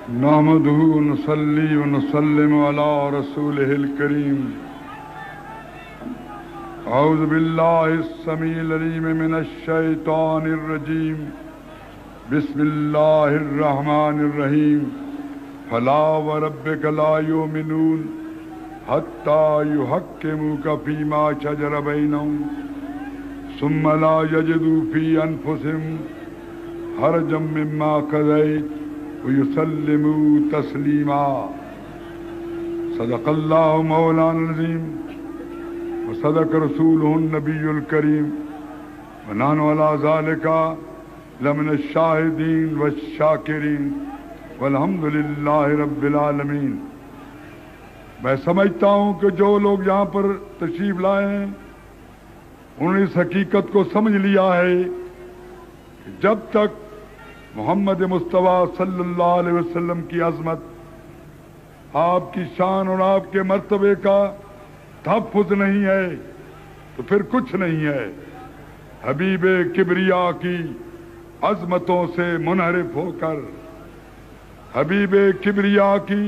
نحمده ونصلي ونسلم على رسوله الكريم. أعوذ بالله السميع العليم من الشيطان الرجيم. بسم الله الرحمن الرحيم. فلا وربك لا يؤمنون حتى يحكموك فيما شجر بينهم ثم لا يجدوا في أنفسهم حرجا مما قضيت ويسلموا تسليما. صدق الله مولانا العظيم وصدق رسوله النبي الكريم ونحن على ذلك لمن الشاهدين والشاكرين والحمد لله رب العالمين. میں سمجھتا ہوں کہ جو لوگ یہاں پر تشریف لائے ہیں انہوں نے اس حقیقت کو سمجھ لیا ہے کہ جب تک محمد مصطفیٰ صلی اللہ علیہ وسلم کی عظمت، آپ کی شان اور آپ کے مرتبے کا تحفظ نہیں ہے تو پھر کچھ نہیں ہے. حبیب کبریا کی عظمتوں سے منحرف ہو کر، حبیب کبریا کی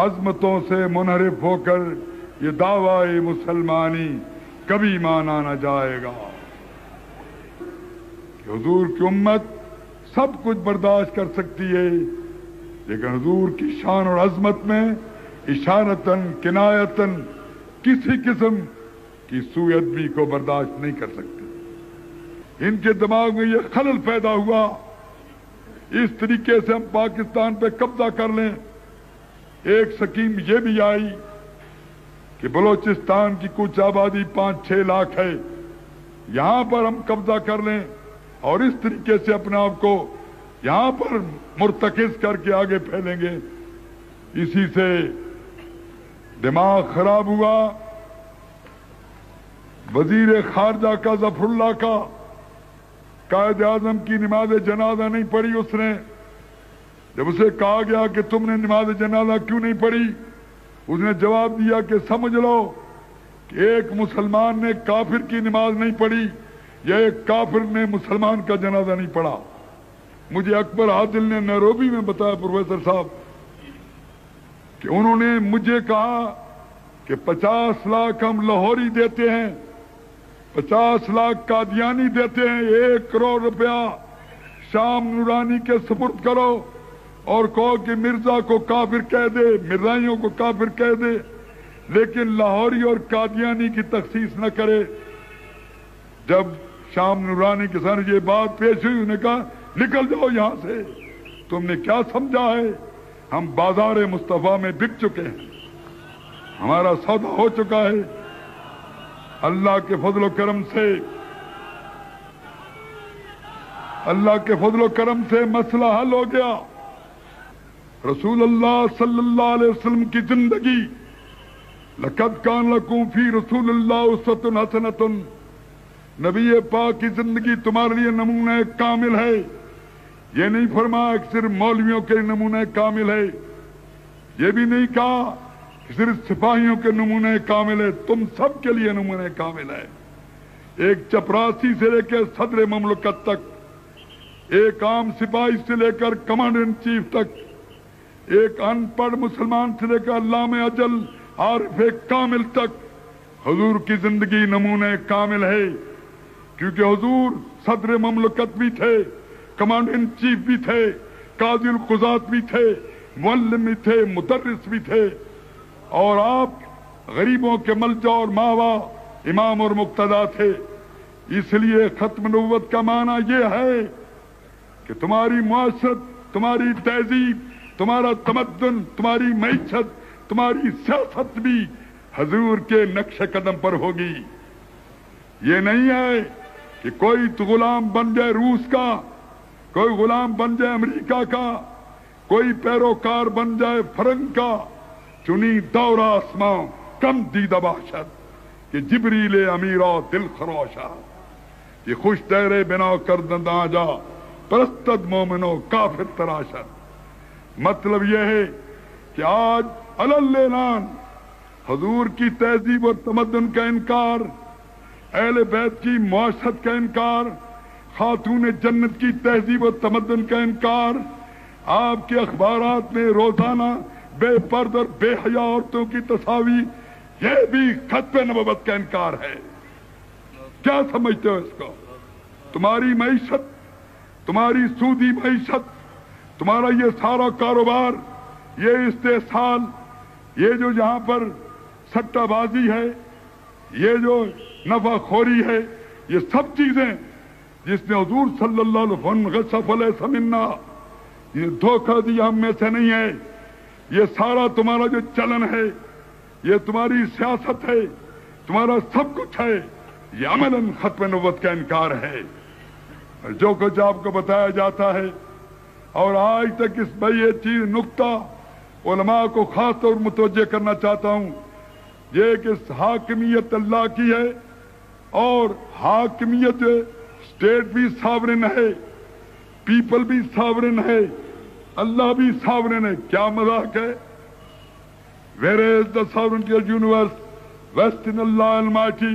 عظمتوں سے منحرف ہو کر یہ دعوی مسلمانی کبھی مانا نہ جائے گا کہ حضور کی امت سب کچھ برداشت کر سکتی ہے، لیکن حضور کی شان اور عظمت میں اشارتاً کنایتاً کسی قسم کی سوء ادبی کو برداشت نہیں کر سکتی. ان کے دماغ میں یہ خلل پیدا ہوا، اس طریقے سے ہم پاکستان پہ قبضہ کر لیں. ایک سکیم یہ بھی آئی کہ بلوچستان کی کچھ آبادی 5-6 لاکھ ہے، یہاں پر ہم قبضہ کر لیں اور اس طریقے سے اپنے آپ کو یہاں پر مرتکز کر کے آگے پھیلیں گے. اسی سے دماغ خراب ہوا. وزیر خارجہ کا ظفر اللہ کا قائد اعظم کی نماز جنازہ نہیں پڑھی. اس نے جب اسے کہا گیا کہ تم نے نماز جنازہ کیوں نہیں پڑھی، اس نے جواب دیا کہ سمجھ لو کہ ایک مسلمان نے کافر کی نماز نہیں پڑھی یا ایک کافر نے مسلمان کا جنازہ نہیں پڑھا. مجھے اکبر عادل نے نیروبی میں بتایا پروفیسر صاحب کہ انہوں نے مجھے کہا کہ 50 لاکھ ہم لاہوری دیتے ہیں، 50 لاکھ قادیانی دیتے ہیں، 1 کروڑ روپیہ شام نورانی کے سپرد کرو اور کہو کہ مرزا کو کافر کہہ دے، مرزائیوں کو کافر کہہ دے، لیکن لاہوری اور قادیانی کی تخصیص نہ کرے. جب شام نورانی کے سامنے یہ بات پیش ہوئی، انہوں نے کہا نکل جاؤ یہاں سے، تم نے کیا سمجھا ہے؟ ہم بازار مصطفیٰ میں بک چکے ہیں، ہمارا سودا ہو چکا ہے. اللہ کے فضل و کرم سے، اللہ کے فضل و کرم سے مسئلہ حل ہو گیا. رسول اللہ صلی اللہ علیہ وسلم کی زندگی، لقد کان لکم فی رسول اللہ اسوۃ حسنۃ، نبی پاک کی زندگی تمہارے لیے نمونہ کامل ہے. یہ نہیں فرمایا کہ صرف مولویوں کے نمونہ کامل ہے، یہ بھی نہیں کہا کہ صرف سپاہیوں کے نمونہ کامل ہے، تم سب کے لیے نمونہ کامل ہے. ایک چپراسی سے لے کے صدر مملکت تک، ایک عام سپاہی سے لے کر کمانڈر ان چیف تک، ایک ان پڑھ مسلمان سے لے کر علامہ اجل عارف کامل تک، حضور کی زندگی نمونہ کامل ہے. کیونکہ حضور صدر مملکت بھی تھے، کمانڈر ان چیف بھی تھے، قاضی القضات بھی تھے، معلم بھی تھے، مدرس بھی تھے، اور آپ غریبوں کے ملجا اور ماوا امام اور مقتدا تھے. اس لیے ختم نبوت کا معنی یہ ہے کہ تمہاری معاشرت، تمہاری تہذیب، تمہارا تمدن، تمہاری معیشت، تمہاری سیاست بھی حضور کے نقش قدم پر ہوگی. یہ نہیں ہے کہ کوئی تو غلام بن جائے روس کا، کوئی غلام بن جائے امریکہ کا، کوئی پیروکار بن جائے فرنگ کا. چنی دورہ آسماں کم دیدہ باشد کہ جبریل امیرا دل خروشا، یہ خوش تیرے بنا کردنداں جا پرستد مومنو کافر تراشد. مطلب یہ ہے کہ آج علاللان حضور کی تہذیب اور تمدن کا انکار، اہل بیت کی معاشرت کا انکار، خاتون جنت کی تہذیب و تمدن کا انکار، آپ کے اخبارات میں روزانہ بے پردہ اور بے حیا عورتوں کی تصاویر، یہ بھی ختم نبوت کا انکار ہے۔ کیا سمجھتے ہو اس کو؟ تمہاری معیشت، تمہاری سودی معیشت، تمہارا یہ سارا کاروبار، یہ استحصال، یہ جو یہاں پر سٹہ بازی ہے، یہ جو نفع خوری ہے، یہ سب چیزیں جس نے حضور صلی اللہ علیہ وسلم غصف علیہ سمنا، یہ دھوکہ دیا ہم میں سے نہیں ہے، یہ سارا تمہارا جو چلن ہے، یہ تمہاری سیاست ہے، تمہارا سب کچھ ہے، یہ عملاً ختم نبوت کا انکار ہے۔ جو کچھ آپ کو بتایا جاتا ہے، اور آج تک اس میں یہ چیز نقطہ علماء کو خاص طور متوجہ کرنا چاہتا ہوں، یہ کہ حاکمیت اللہ کی ہے، اور حاکمیت اسٹیٹ بھی ساورن ہے، پیپل بھی ساورن ہے، اللہ بھی ساورن ہے۔ کیا مذاق ہے؟ Where is the sovereignty of the universe? Rest in Allah Almighty.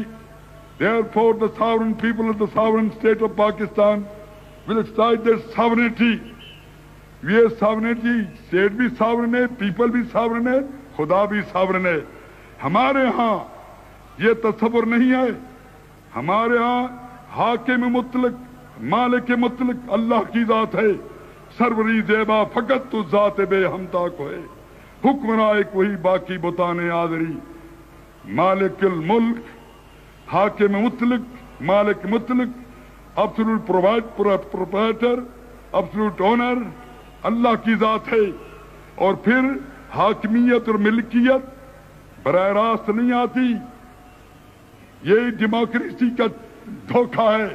Therefore, the sovereign people of the sovereign state of Pakistan will exercise their sovereignty. یہ sovereignty state بھی sovereign ہے، people بھی sovereign ہے، خدا بھی sovereign ہے۔ ہمارے ہاں یہ تصور نہیں ہے، ہمارے ہاں حاکم مطلق، مالک مطلق اللہ کی ذات ہے، سروری زیبا فقط تو ذات بے ہمتا کو ہے، حکمراں ایک وہی باقی بتانے آدری، مالک الملک، حاکم مطلق، مالک مطلق، ابسولوٹ پروپرائٹر، ابسولوٹ اونر اللہ کی ذات ہے۔ اور پھر حاکمیت اور ملکیت براہ راست نہیں آتی، یہ ڈیموکریسی کا دھوکہ ہے،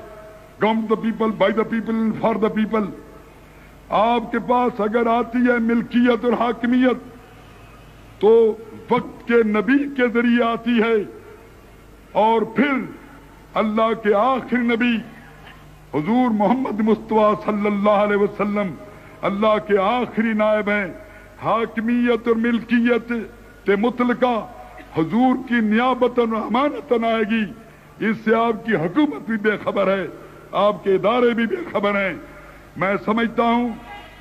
government the people, by the people, for the people. آپ کے پاس اگر آتی ہے ملکیت اور حاکمیت تو وقت کے نبی کے ذریعے آتی ہے، اور پھر اللہ کے آخری نبی حضور محمد مصطفیٰ صلی اللہ علیہ وسلم اللہ کے آخری نائب ہیں۔ حاکمیت اور ملکیت مطلقہ حضور کی نیابت اور امانتاً آئے گی، اس سے آپ کی حکومت بھی بے خبر ہے، آپ کے ادارے بھی بے خبر ہیں۔ میں سمجھتا ہوں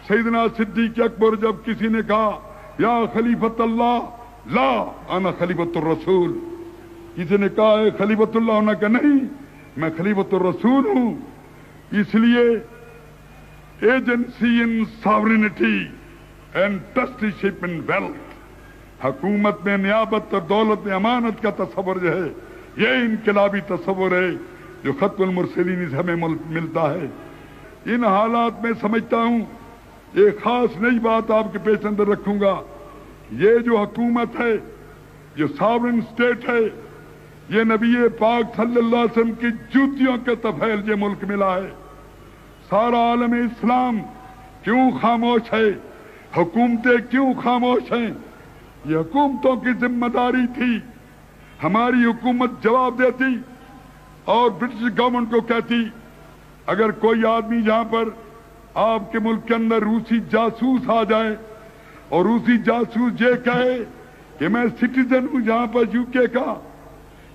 سیدنا صدیق اکبر جب کسی نے کہا یا خلیفۃ اللہ، لا انا خلیفۃ الرسول، کسی نے کہا ہے خلیفۃ اللہ ہونا کہ نہیں، میں خلیفۃ الرسول ہوں۔ اس لیے agency in sovereignty and trusteeship in wealth, حکومت میں نیابت اور دولت میں امانت کا تصور جو ہے، یہ انقلابی تصور ہے جو ختم المرسلین سے ہمیں ملتا ہے۔ ان حالات میں سمجھتا ہوں ایک خاص نئی بات آپ کے پیش اندر رکھوں گا، یہ جو حکومت ہے، جو ساورن اسٹیٹ ہے، یہ نبی پاک صلی اللہ علیہ وسلم کی جوتیوں کے طفیل یہ ملک ملا ہے۔ سارا عالم اسلام کیوں خاموش ہے؟ حکومتیں کیوں خاموش ہیں؟ یہ حکومتوں کی ذمہ داری تھی، ہماری حکومت جواب دیتی اور برٹش گورنمنٹ کو کہتی اگر کوئی آدمی جہاں پر آپ کے ملک کے اندر روسی جاسوس آ جائے اور روسی جاسوس یہ کہے کہ میں سٹیزن ہوں جہاں پر یو کے کا،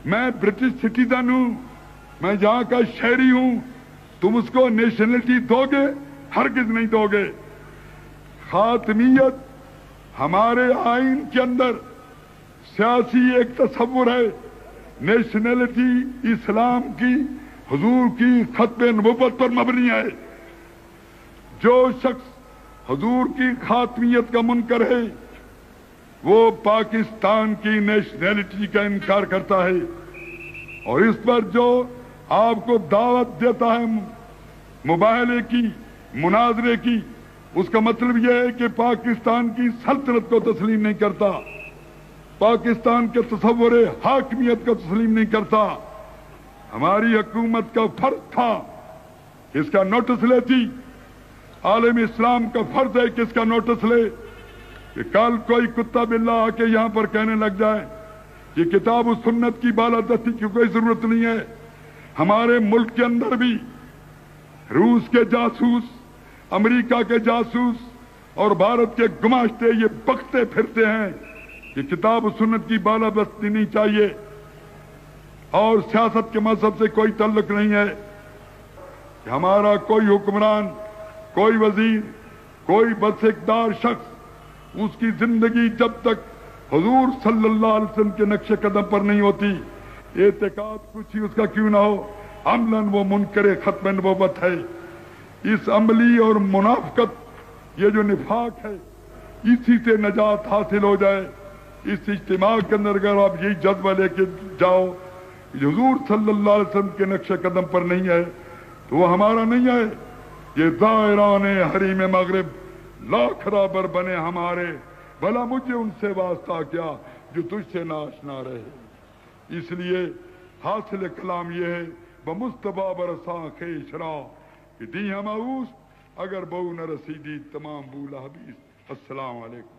میں برٹش سٹیزن ہوں، میں جہاں کا شہری ہوں، تم اس کو نیشنلٹی دو گے؟ ہرگز نہیں دو گے۔ خاتمیت ہمارے آئین کے اندر سیاسی ایک تصور ہے، نیشنلٹی اسلام کی، حضور کی ختم نبوت پر مبنی ہے۔ جو شخص حضور کی خاتمیت کا منکر ہے وہ پاکستان کی نیشنلٹی کا انکار کرتا ہے، اور اس پر جو آپ کو دعوت دیتا ہے مباہلے کی، مناظرے کی، اس کا مطلب یہ ہے کہ پاکستان کی سلطنت کو تسلیم نہیں کرتا، پاکستان کے تصور حاکمیت کو تسلیم نہیں کرتا۔ ہماری حکومت کا فرض تھا کہ اس کا نوٹس لیتی، عالم اسلام کا فرض ہے کہ اس کا نوٹس لے، کہ کل کوئی کتا بلا آ کے یہاں پر کہنے لگ جائے کہ کتاب و سنت کی بالادستی کی کوئی ضرورت نہیں ہے۔ ہمارے ملک کے اندر بھی روس کے جاسوس، امریکہ کے جاسوس اور بھارت کے گماشتے یہ بکتے پھرتے ہیں کہ کتاب و سنت کی بالادستی نہیں چاہیے اور سیاست کے مذہب سے کوئی تعلق نہیں ہے، کہ ہمارا کوئی حکمران، کوئی وزیر، کوئی بس اقدار شخص اس کی زندگی جب تک حضور صلی اللہ علیہ وسلم کے نقش قدم پر نہیں ہوتی، اعتقاد کچھ ہی اس کا کیوں نہ ہو، عملاً وہ منکر ختم نبوت ہے۔ اس عملی اور منافقت، یہ جو نفاق ہے، اسی سے نجات حاصل ہو جائے۔ اس اجتماع کے اندر اگر آپ یہی جذبہ لے کے جاؤ کہ حضور صلی اللہ علیہ وسلم کے نقش قدم پر نہیں ہے تو وہ ہمارا نہیں ہے، یہ زائران حریم مغرب لاکھ برابر بنے ہمارے، بھلا مجھے ان سے واسطہ کیا جو تجھ سے ناشنا رہے۔ اس لیے حاصل کلام یہ ہے بمصطفیٰ برساں خیش را کہ دی ہماؤس اگر بہو نہ رسیدی تمام بولا حدیث۔ السلام علیکم۔